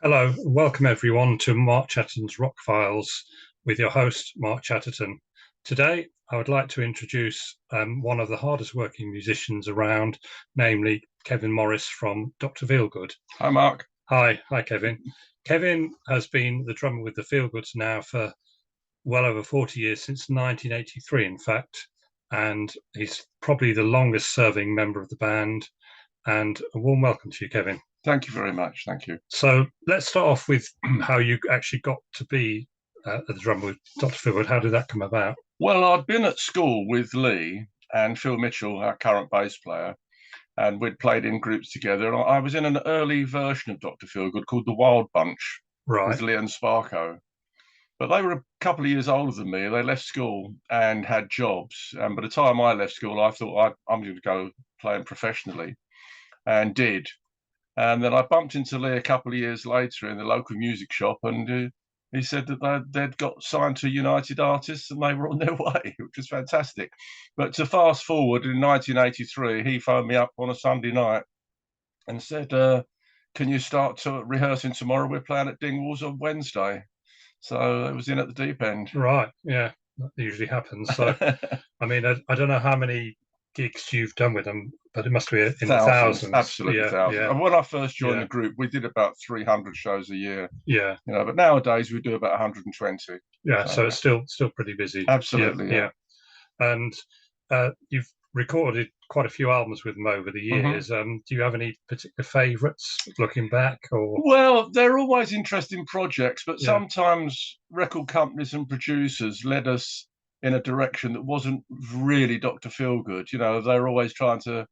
Hello, and welcome everyone to Mark Chatterton's Rock Files with your host, Mark Chatterton. Today, I would like to introduce one of the hardest working musicians around, namely Kevin Morris from Dr Feelgood. Hi, Mark. Hi, Kevin. Kevin has been the drummer with the Feelgoods now for well over 40 years, since 1983, in fact, and he's probably the longest serving member of the band. And a warm welcome to you, Kevin. Thank you very much. Thank you. So let's start off with how you actually got to be the drummer with Dr. Feelgood. How did that come about? Well, I'd been at school with Lee and Phil Mitchell, our current bass player, and we'd played in groups together. And I was in an early version of Dr. Feelgood called the Wild Bunch with Right. Lee and Sparko. But they were a couple of years older than me. They left school and had jobs. And by the time I left school, I thought I'm going to go playing professionally, and did. And then I bumped into Lee a couple of years later in the local music shop, and he said that they'd got signed to United Artists and they were on their way, which was fantastic. But to fast forward, in 1983, he phoned me up on a Sunday night and said, can you start rehearsing tomorrow? We're playing at Dingwalls on Wednesday. So it was in at the deep end. Right, yeah, that usually happens. So, I mean, I don't know how many gigs you've done with them, but it must be in the thousands. Absolutely Yeah, thousands. yeah. And when I first joined Yeah. the group, we did about 300 shows a year. Yeah. But nowadays we do about 120. Yeah, so it's still pretty busy. Absolutely, yeah. And you've recorded quite a few albums with them over the years. Do you have any particular favourites looking back? Or Well, they're always interesting projects, but sometimes record companies and producers led us in a direction that wasn't really Dr. Feelgood. They're always trying to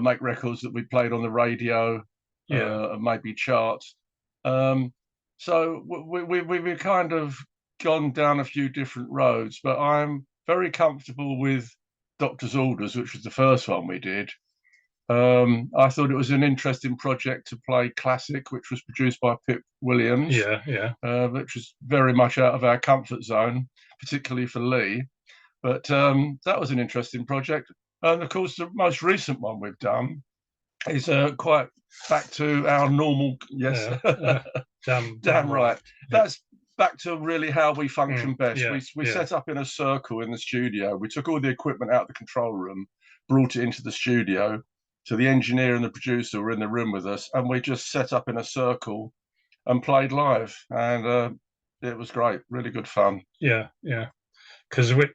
make records that we played on the radio, maybe chart. So we've kind of gone down a few different roads, but I'm very comfortable with Doctor's Orders, which was the first one we did. I thought it was an interesting project to play classic, which was produced by Pip Williams. Which was very much out of our comfort zone, particularly for Lee. But that was an interesting project. And of course, the most recent one we've done is quite back to our normal. Yes, damn right. That's back to really how we function best. We set up in a circle in the studio. We took all the equipment out of the control room, brought it into the studio. So the engineer and the producer were in the room with us, and we just set up in a circle and played live. And it was great, really good fun. Yeah. Because we're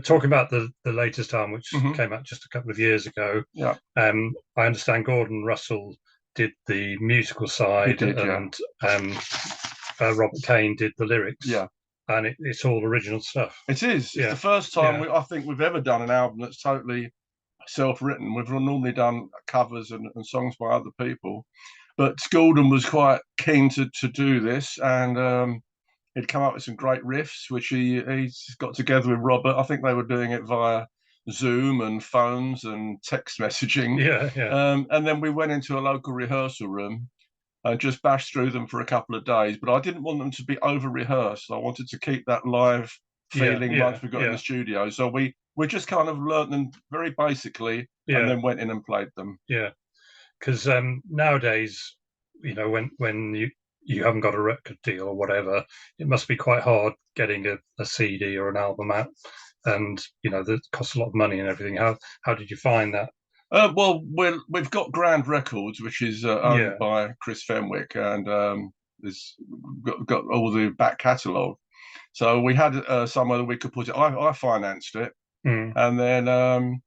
talking about the latest album, which came out just a couple of years ago. Yeah. I understand Gordon Russell did the musical side, he did, and Robert Kane did the lyrics. Yeah. And it's all original stuff. It is. It's the first time I think we've ever done an album that's totally self-written. We've normally done covers and songs by other people, but Gordon was quite keen to do this, and he'd come up with some great riffs, which he's got together with Robert. I think they were doing it via Zoom and phones and text messaging. And then we went into a local rehearsal room and just bashed through them for a couple of days. But I didn't want them to be over-rehearsed. I wanted to keep that live feeling once we got in the studio. So we just kind of learnt them very basically, and then went in and played them. Yeah, because nowadays, when you haven't got a record deal or whatever, it must be quite hard getting a CD or an album out, and that costs a lot of money and everything. How did you find that? Well, we've got Grand Records, which is owned by Chris Fenwick, and has got all the back catalogue. So we had somewhere that we could put it. I financed it, and then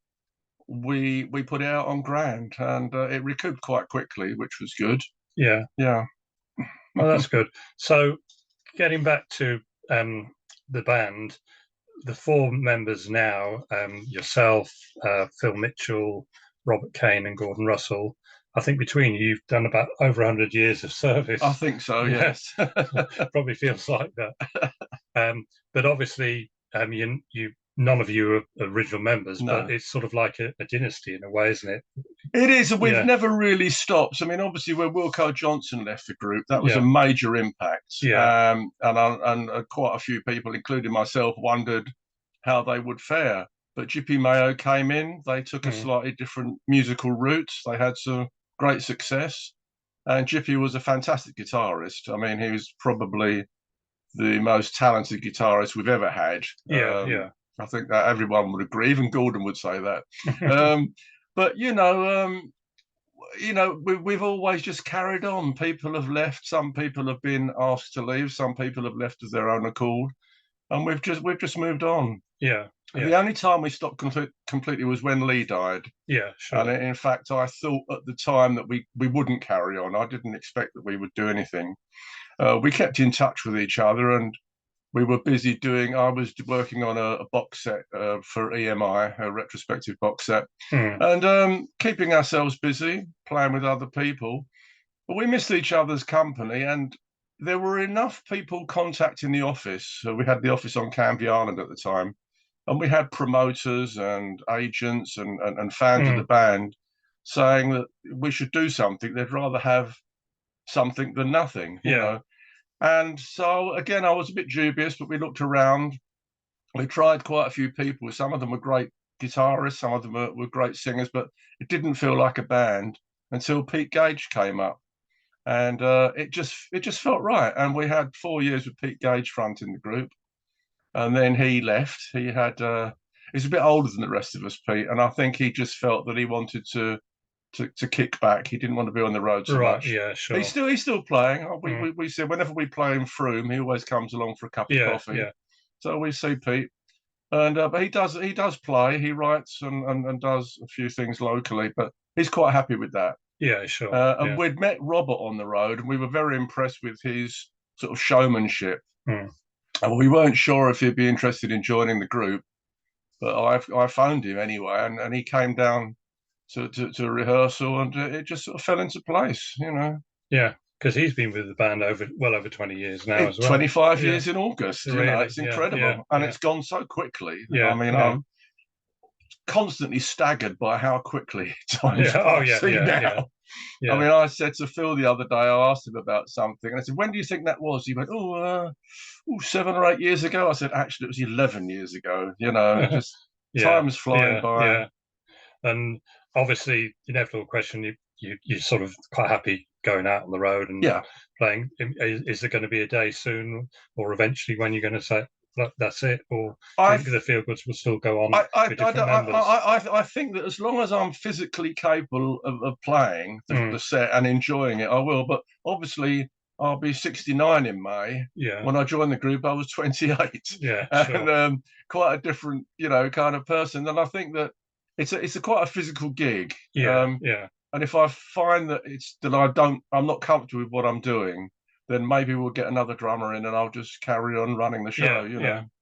we put it out on Grand, and it recouped quite quickly, which was good. Yeah. Well, that's good. So, getting back to the band, the four members now, yourself, Phil Mitchell, Robert Kane, and Gordon Russell. I think between you've done about over 100 years of service. I think so, yes. Probably feels like that. But obviously, you none of you are original members, but it's sort of like a dynasty in a way, isn't it? It is, and we've never really stopped. I mean, obviously, when Wilco Johnson left the group, that was a major impact. And quite a few people, including myself, wondered how they would fare. But Jippy Mayo came in. They took a slightly different musical route. They had some great success. And Jippy was a fantastic guitarist. I mean, he was probably the most talented guitarist we've ever had. Yeah. I think that everyone would agree. Even Gordon would say that. But we've always just carried on. People have left. Some people have been asked to leave. Some people have left of their own accord, and we've just moved on. Yeah. The only time we stopped completely was when Lee died. Yeah, sure. And in fact, I thought at the time that we wouldn't carry on. I didn't expect that we would do anything. We kept in touch with each other, and we were busy doing. I was working on a box set for EMI, a retrospective box set, and keeping ourselves busy, playing with other people. But we missed each other's company, and there were enough people contacting the office. So we had the office on Canvey Island at the time, and we had promoters and agents and fans of the band saying that we should do something. They'd rather have something than nothing, you know. And so again, I was a bit dubious, but we looked around. We tried quite a few people. Some of them were great guitarists, some of them were great singers, but it didn't feel like a band until Pete Gage came up, and it just felt right. And we had 4 years with Pete Gage fronting the group, and then he left. He's a bit older than the rest of us, Pete, and I think he just felt that he wanted to kick back. He didn't want to be on the road so much. Yeah, sure. He's still playing. We said whenever we play in Frome, he always comes along for a cup of coffee. Yeah. So we see Pete, and but he does play. He writes and does a few things locally, but he's quite happy with that. Yeah, sure. And we'd met Robert on the road, and we were very impressed with his sort of showmanship. And we weren't sure if he'd be interested in joining the group, but I phoned him anyway, and he came down to a rehearsal, and it just sort of fell into place, you know. Yeah, because he's been with the band well over 20 years now as well. 25 years in August. Really? You know, it's incredible, and it's gone so quickly. Yeah, I mean, I'm constantly staggered by how quickly time's passing now. Yeah. I mean, I said to Phil the other day, I asked him about something, and I said, "When do you think that was?" He went, 7 or 8 years ago. I said, "Actually, it was 11 years ago." You know, just time's flying by. Yeah, and obviously, the inevitable question: you're sort of quite happy going out on the road and playing. Is there going to be a day soon, or eventually, when you're going to say, that's it, or the Feelgoods will still go on with different members? I think that as long as I'm physically capable of playing the set and enjoying it, I will. But obviously, I'll be 69 in May. Yeah. When I joined the group, I was 28. Yeah, sure. And quite a different, kind of person. And I think that it's quite a physical gig. Yeah. And if I find that I'm not comfortable with what I'm doing, then maybe we'll get another drummer in, and I'll just carry on running the show.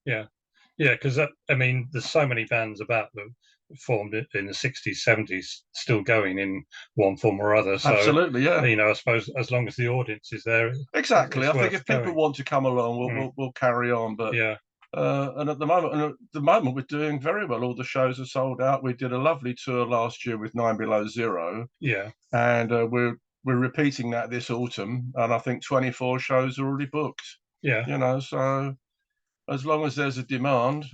Yeah. Because I mean, there's so many bands about that formed in the 60s, 70s, still going in one form or other. So, absolutely, yeah. I suppose as long as the audience is there, exactly. I think if people want to come along, we'll carry on. But and at the moment, we're doing very well. All the shows are sold out. We did a lovely tour last year with 9 Below Zero. Yeah, and we're repeating that this autumn, and I think 24 shows are already booked. Yeah, so as long as there's a demand,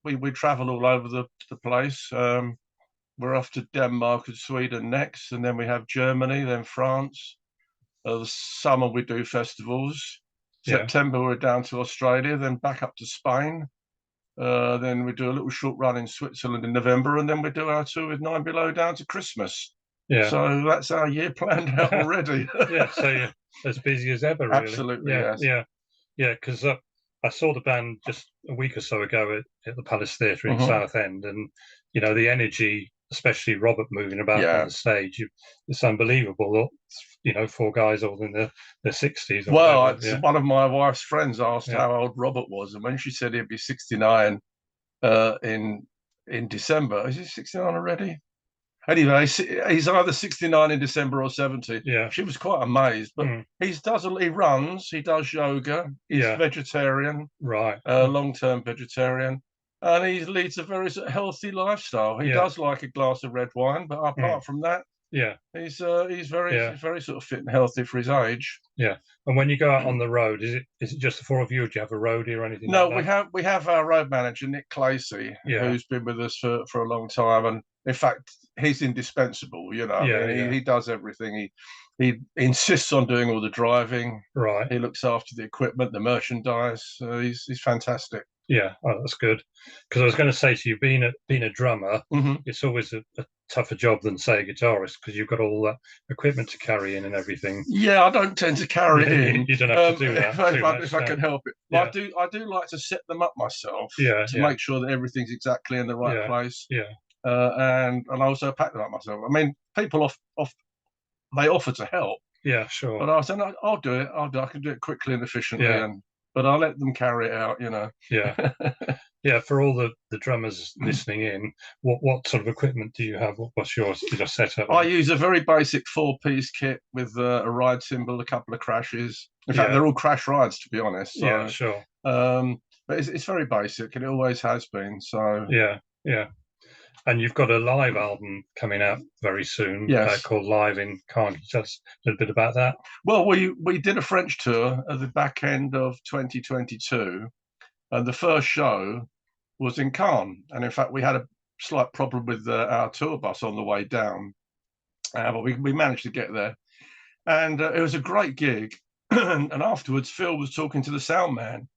we travel all over the place. We're off to Denmark and Sweden next, and then we have Germany, then France. The summer we do festivals. September we're down to Australia, then back up to Spain. Then we do a little short run in Switzerland in November, and then we do our tour with 9 Below down to Christmas. Yeah. So that's our year planned out already. So you're as busy as ever, really. Absolutely, yes. Yeah, because I saw the band just a week or so ago at the Palace Theatre in Southend, and the energy, especially Robert moving about on the stage, it's unbelievable. 4 guys all in their 60s. Well, one of my wife's friends asked how old Robert was, and when she said he'd be 69 in December, is he 69 already? Anyway, he's either 69 in December or 70. Yeah. She was quite amazed, but he runs, he does yoga, he's vegetarian, right? Long-term vegetarian, and he leads a very healthy lifestyle. He does like a glass of red wine, but apart from that, he's very sort of fit and healthy for his age. Yeah. And when you go out on the road, is it just the 4 of you, or do you have a roadie or anything? No, like that? we have our road manager, Nick Clacy, who's been with us for a long time, and In fact, he's indispensable. You know, I mean, he does everything. He insists on doing all the driving. Right. He looks after the equipment, the merchandise. He's fantastic. Yeah, oh, that's good. Because I was going to say to you, being a drummer, it's always a tougher job than, say, a guitarist, because you've got all that equipment to carry in and everything. Yeah, I don't tend to carry it in. You don't have to do that if I can help it. Yeah. But I do like to set them up myself. Yeah, to make sure that everything's exactly in the right place. Yeah. And I also pack them up myself. I mean, people they offer to help. Yeah, sure. But I said, no, I'll do it. I can do it quickly and efficiently. Yeah. But I'll let them carry it out, you know. Yeah. Yeah, for all the drummers listening in, what sort of equipment do you have? What's your setup? I use a very basic 4-piece kit with a ride cymbal, a couple of crashes. In fact, they're all crash rides, to be honest. So, yeah, sure. But it's very basic, and it always has been. So yeah. And you've got a live album coming out very soon, called Live in Caen. Can you tell us a little bit about that? Well, we did a French tour at the back end of 2022, and the first show was in Caen. And in fact, we had a slight problem with our tour bus on the way down, but we managed to get there. And it was a great gig. And afterwards, Phil was talking to the sound man,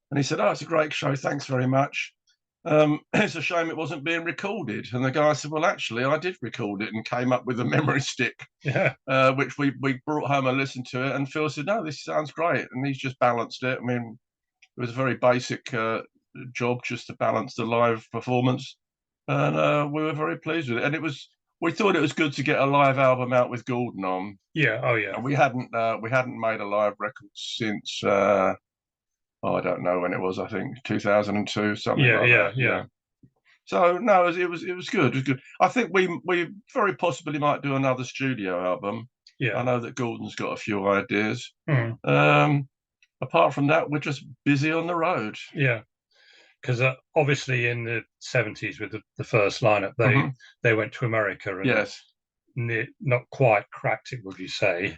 and he said, "Oh, it's a great show. Thanks very much. It's a shame it wasn't being recorded." And the guy said, "Well, actually, I did record it and came up with a memory stick, which we brought home and listened to it." And Phil said, "No, this sounds great." And he's just balanced it. I mean, it was a very basic job just to balance the live performance. And we were very pleased with it. And we thought it was good to get a live album out with Gordon on. Yeah, oh yeah. And we hadn't made a live record since I don't know when it was. I think 2002, something like that. Yeah. So no, it was good. It was good. I think we very possibly might do another studio album. Yeah. I know that Gordon's got a few ideas. Mm. Apart from that, we're just busy on the road. Yeah. Because obviously in the 70s with the first lineup, they went to America and not quite cracked it, would you say?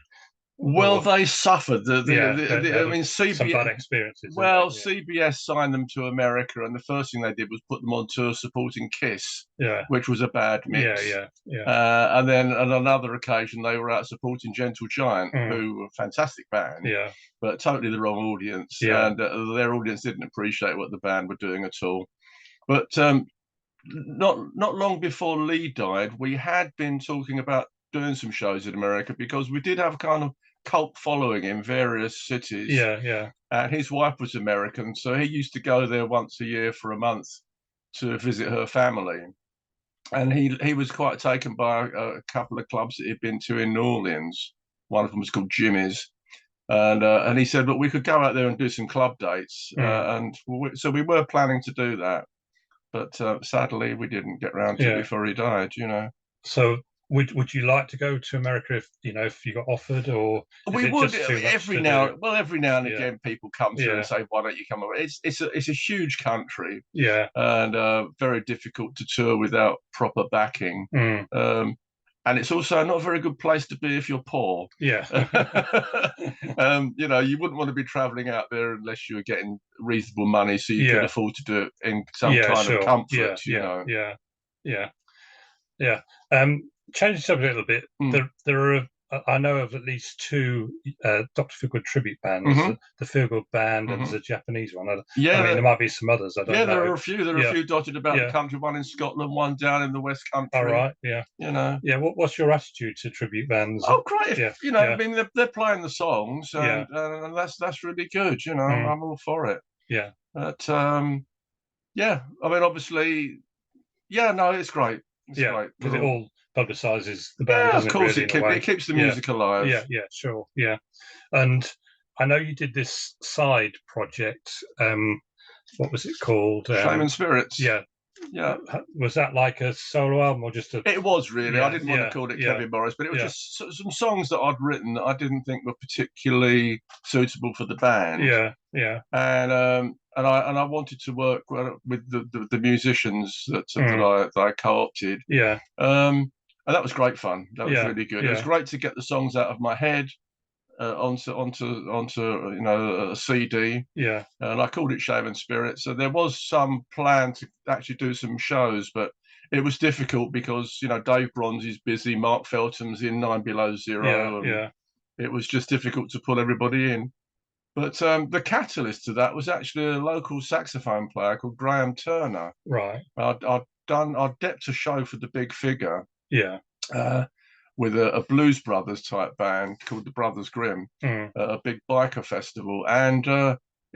Well, they suffered. I mean, CBS, some bad experiences. Well, CBS signed them to America, and the first thing they did was put them on tour supporting Kiss, which was a bad mix. And then on another occasion, they were out supporting Gentle Giant, who were a fantastic band, but totally the wrong audience. And their audience didn't appreciate what the band were doing at all. But not long before Lee died, we had been talking about doing some shows in America, because we did have a kind of cult following in various cities. And his wife was American, so he used to go there once a year for a month to visit her family. And he was quite taken by a couple of clubs that he'd been to in New Orleans. One of them was called Jimmy's. And he said, "Look, we could go out there and do some club dates." So we were planning to do that, but sadly we didn't get around to it before he died, you know. So would you like to go to America if you got offered, or we would every now and again people come through and say, "Why don't you come over?" It's a huge country, and very difficult to tour without proper backing. And it's also not a very good place to be if you're poor. You know, you wouldn't want to be traveling out there unless you were getting reasonable money, so you could afford to do it in some kind of comfort. You know. Change the subject a little bit. There are, I know of at least two Dr. Feelgood tribute bands, the Feelgood band and there's a Japanese one. I mean, there might be some others. I don't know. There are a few. There are a few dotted about the country. One in Scotland, one down in the West Country. All right. You know. What's your attitude to tribute bands? Oh, great. You know, I mean, they're playing the songs, and that's really good. You know, I'm all for it. But I mean, obviously, no, it's great. It's great because it all publicises the band. Of course, it keeps the music alive. Sure. And I know you did this side project. What was it called? Shaman Spirits. Was that like a solo album or just a? It was really. I didn't want to call it Kevin Morris, but it was just some songs that I'd written that I didn't think were particularly suitable for the band. And I wanted to work with the musicians that I co-opted. And that was great fun. That was really good. It was great to get the songs out of my head onto a CD. And I called it Shaman Spirits. So there was some plan to actually do some shows, but it was difficult because, you know, Dave Bronzy's busy, Mark Felton's in 9 Below Zero, and it was just difficult to pull everybody in. But the catalyst to that was actually a local saxophone player called Graham Turner. Right. I'd decked a show for the Big Figure. Yeah. With a Blues Brothers type band called the Brothers Grimm, a big biker festival. And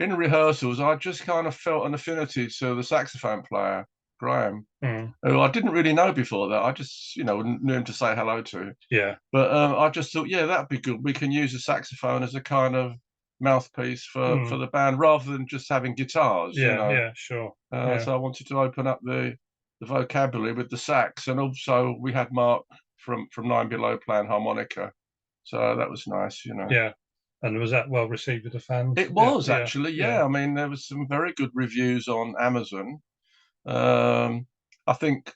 in rehearsals, I just kind of felt an affinity to the saxophone player, Graham, who I didn't really know before that. I just, you know, knew him to say hello to. Yeah. But I just thought, yeah, that'd be good. We can use the saxophone as a kind of mouthpiece for the band rather than just having guitars. Yeah, you know? yeah, sure. So I wanted to open up the vocabulary with the sax, and also we had Mark from 9 Below playing harmonica, so that was nice, you know. Yeah. And was that well received with the fans? It was actually, yeah. I mean, there was some very good reviews on Amazon. I think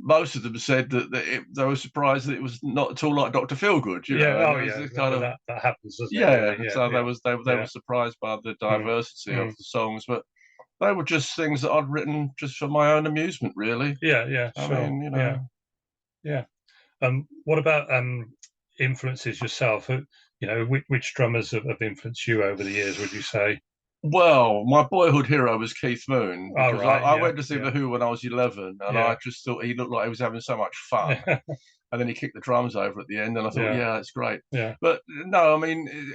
most of them said that they were surprised that it was not at all like Dr. Feelgood, you know. Kind of that happens, doesn't it? Really? So they were surprised by the diversity of the songs, but they were just things that I'd written just for my own amusement, really. Yeah, sure. I mean, you know. Yeah. What about influences yourself? You know, which drummers have influenced you over the years, would you say? Well, my boyhood hero was Keith Moon, because I went to see The Who when I was 11, and I just thought he looked like he was having so much fun. And then he kicked the drums over at the end, and I thought, yeah, that's great. Yeah. But no, I mean,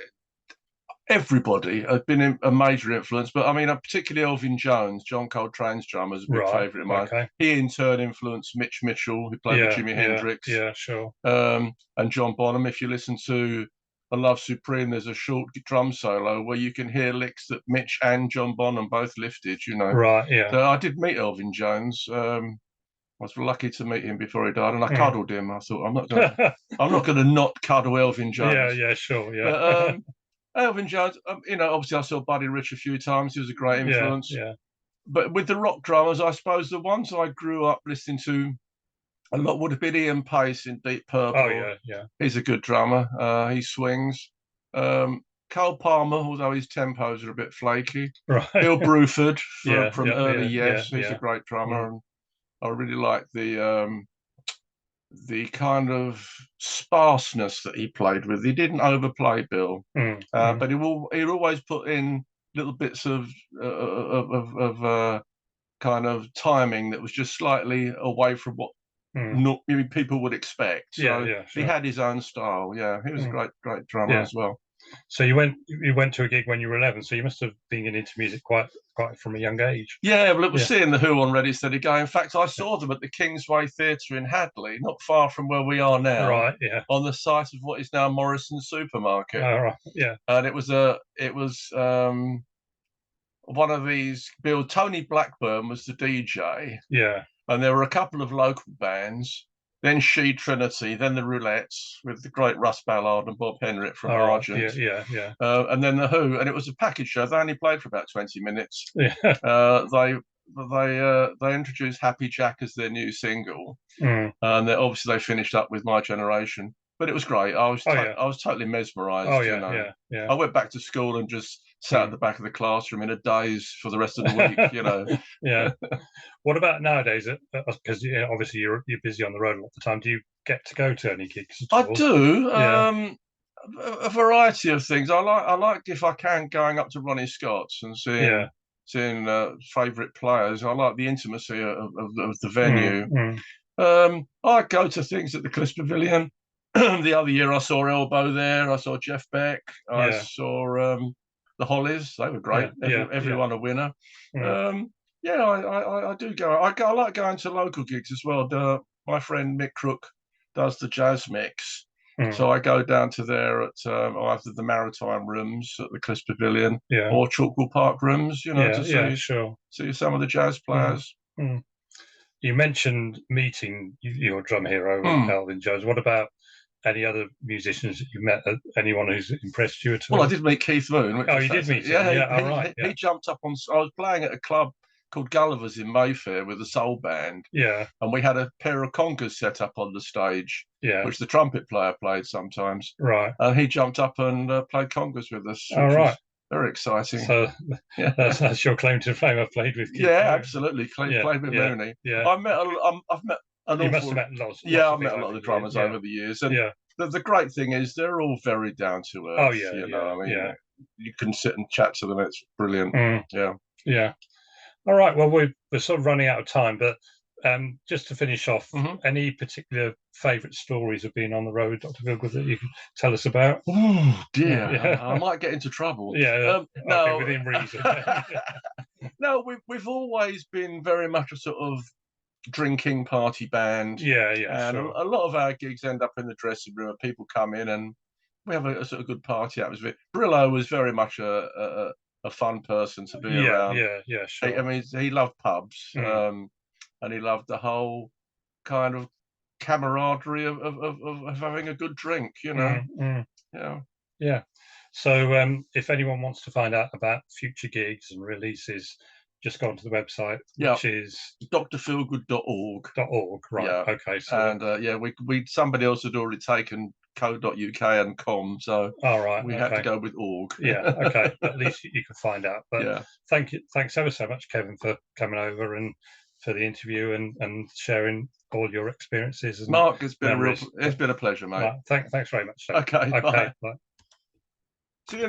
everybody had been a major influence, but I mean, particularly Elvin Jones, John Coltrane's drummer, is a big favourite of mine. Okay. He in turn influenced Mitch Mitchell, who played with Jimi Hendrix. Yeah, sure. And John Bonham. If you listen to A Love Supreme, there's a short drum solo where you can hear licks that Mitch and John Bonham both lifted, you know. Right, yeah. So I did meet Elvin Jones. I was lucky to meet him before he died, and I cuddled him. I thought, I'm not going to not cuddle Elvin Jones. Yeah, sure, yeah. But, Elvin Jones, you know, obviously I saw Buddy Rich a few times. He was a great influence. Yeah. But with the rock drummers, I suppose the ones I grew up listening to a lot would have been Ian Pace in Deep Purple. Oh, yeah. He's a good drummer. He swings. Cole Palmer, although his tempos are a bit flaky. Right. Bill Bruford from early Yes. He's a great drummer. And I really like the kind of sparseness that he played with. He didn't overplay Bill, but he always put in little bits of kind of timing that was just slightly away from what people would expect. So sure. He had his own style. Yeah, he was a great drummer as well. So you went to a gig when you were 11. So you must have been into music quite from a young age. Yeah, well, it was seeing the Who on Ready Steady Go. In fact, I saw them at the Kingsway Theatre in Hadley, not far from where we are now. Right. Yeah. On the site of what is now Morrison's supermarket. Oh, right. Yeah. And it was one of these. Tony Blackburn was the DJ. Yeah. And there were a couple of local bands. Then She Trinity, then the Roulettes with the great Russ Ballard and Bob Henrit from Argent. Yeah. And then the Who, and it was a package show. They only played for about 20 minutes. Yeah. They introduced Happy Jack as their new single, and obviously they finished up with My Generation. But it was great. I was totally mesmerised. Oh yeah, yeah. I went back to school and just sat at the back of the classroom in a daze for the rest of the week. You know. Yeah. What about nowadays? Because obviously you're busy on the road a lot of the time. Do you get to go to any gigs at all? I do. A variety of things. I like if I can going up to Ronnie Scott's and seeing favourite players. I like the intimacy of the venue. I go to things at the Cliffs Pavilion. The other year I saw Elbow there. I saw Jeff Beck. I saw the Hollies. They were great. Everyone a winner. I do go. I like going to local gigs as well. My friend Mick Crook does the Jazz Mix. So I go down to there at either the Maritime Rooms at the Cliffs Pavilion or Chalkwell Park Rooms, you know, to see some of the jazz players. You mentioned meeting your drum hero, Elvin Jones. What about any other musicians that you met? Anyone who's impressed you at all? Well, I did meet Keith Moon. You did meet him? He jumped up on. I was playing at a club called Gulliver's in Mayfair with a soul band. Yeah. And we had a pair of congas set up on the stage, which the trumpet player played sometimes. Right. And he jumped up and played congas with us. Very exciting. So that's your claim to fame. I've played with Keith Yeah, Mooney. absolutely. Played with Mooney. Yeah. I've met an You awful. must have met lots. I've met a lot of the drummers over the years, and the great thing is they're all very down to earth. Oh yeah, you know, I mean, you can sit and chat to them. It's brilliant. Yeah. All right. Well, we're sort of running out of time, but just to finish off, any particular favourite stories of being on the road, Dr. Feelgood, that you can tell us about? Oh dear, I might get into trouble. No, okay, within reason. No, we've always been very much a sort of drinking party band. And sure. a lot of our gigs end up in the dressing room, and people come in, and we have a sort of good party atmosphere. Brilleaux was very much a fun person to be around. Yeah, sure. I mean, he loved pubs, and he loved the whole kind of camaraderie of having a good drink, you know. Yeah. So if anyone wants to find out about future gigs and releases, just go onto the website, which is drfeelgood.org. Right. Okay. So we somebody else had already taken .co.uk and .com, so we had to go with org. Okay. At least you can find out. But thanks ever so much, Kevin, for coming over and for the interview and sharing all your experiences. And Mark, it's been a pleasure, mate. Right, thanks very much. Okay, bye. Bye.